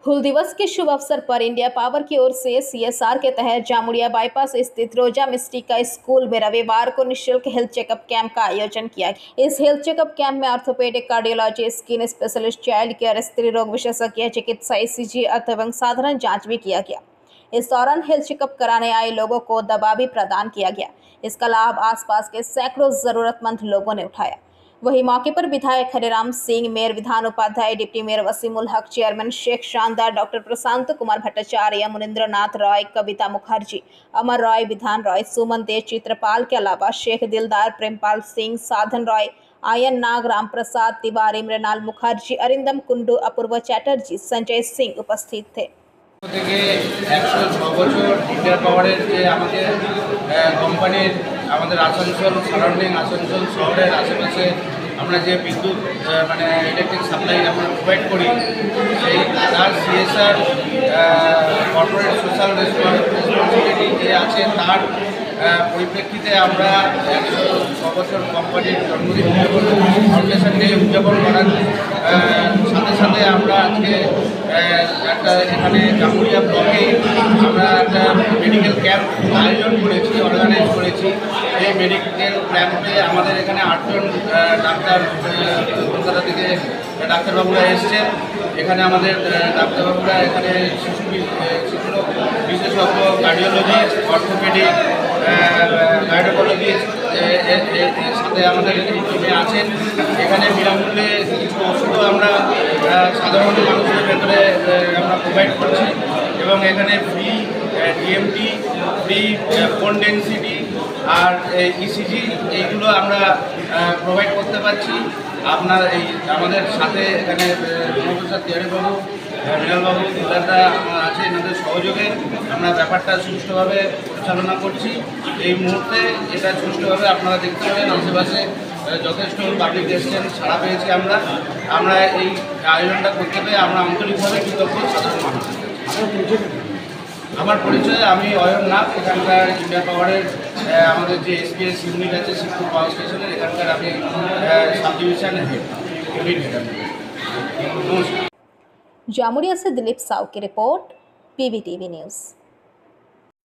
हूल दिवस के शुभ अवसर पर इंडिया पावर की ओर से सीएसआर के तहत जामुड़िया बाईपास स्थित रोजा मिस्टिका स्कूल में रविवार को निःशुल्क हेल्थ चेकअप कैंप का आयोजन किया गया। इस हेल्थ चेकअप कैंप में orthopaedic, cardiology, skin specialist, child care, स्त्री रोग विशेषज्ञ चिकित्सा, ईसीजी एवं साधारण जांच भी किया गया। इस दौरान हेल्थ चेकअप कराने आए लोगों को दवा भी प्रदान किया गया। इसका लाभ आसपास के सैकड़ों जरूरतमंद लोगों ने उठाया। वही मौके पर विधायक हरिराम सिंह, मेयर विधान उपाध्याय, डिप्टी मेयर वसीमुल हक, चेयरमैन शेख शानदार, डॉक्टर प्रशांत कुमार भट्टाचार्य, मुनिंद्र नाथ रॉय, कविता मुखर्जी, अमर रॉय, विधान रॉय, सुमन दे, चित्रपाल के अलावा शेख दिलदार, प्रेमपाल सिंह, साधन रॉय, आयन नाग, राम प्रसाद तिवारी, मृणाल मुखर्जी, अरिंदम कुंडू, अपूर्व चैटर्जी, संजय सिंह उपस्थित थे। থেকে 106 বছর ইন্ডিয়া পাওয়ারের যে আমাদের কোম্পানির আমাদের আসানসোল সারাউন্ডিং আসানসোল শহরের আশেপাশে আমরা যে বিদ্যুৎ মানে ইলেকট্রিক সাপ্লাই আমরা প্রোভাইড করি সেই তার সিএসআর কর্পোরেট সোশ্যাল রেসপন্সিবিলিটি যে আছে তার পরিপ্রেক্ষিতে আমরা 106 বছর কোম্পানির জন্মদিন ফাউন্ডেশন ডে উদযাপন করার সাথে সাথে আমরা আজকে একটা এখানে জামুড়িয়া ব্লকে আমরা একটা মেডিকেল ক্যাম্প আয়োজন করেছি, অর্গানাইজ করেছি। এই মেডিকেল ক্যাম্পে আমাদের এখানে 8 জন ডাক্তার কলকাতা থেকে ডাক্তারবাবুরা এসছেন। এখানে আমাদের ডাক্তারবাবুরা এখানে শিশু বিশেষজ্ঞ, কার্ডিওলজিস্ট, অর্থোপেডিক, গাইনোকোলজিস্ট সাথে আমাদের এই টিমে আছেন। এখানে বিনামূল্যে কিছু ওষুধও আমরা সাধারণ মানুষের ভেতরে আমরা প্রোভাইড করছি এবং এখানে ফ্রি ডিএমটি, ফ্রি বোন ডেন্সিটি আর ইসিজি এইগুলো আমরা প্রোভাইড করতে পারছি। আপনার এই আমাদের সাথে এখানে প্রফেসর তিওয়ারিবাবু, মৃণালবাবু, দিলদারদা আছে, এনাদের সহযোগে আমরা ব্যাপারটা সুষ্ঠুভাবে পরিচালনা করছি। এই মুহূর্তে এটা সুষ্ঠুভাবে আপনারা দেখতে পাবেন আশেপাশে যথেষ্ট পাবলিক এসছেন, ছাড়া পেয়েছি আমরা এই আয়োজনটা করতে পেরে আমরা আন্তরিকভাবে কৃতজ্ঞ সাধারণ মানুষ। আমার পরিচয়, আমি অয়ন নাথ, এখানকার ইন্ডিয়া পাওয়ারের আমাদের যে এসপিএস ইউনিট আছে শিবপুর পাওয়ার স্টেশনের এখানকার আমি sub division head, unit head. Jamuria से दिलीप साव की रिपोर्ट, पीवीटीवी न्यूज़।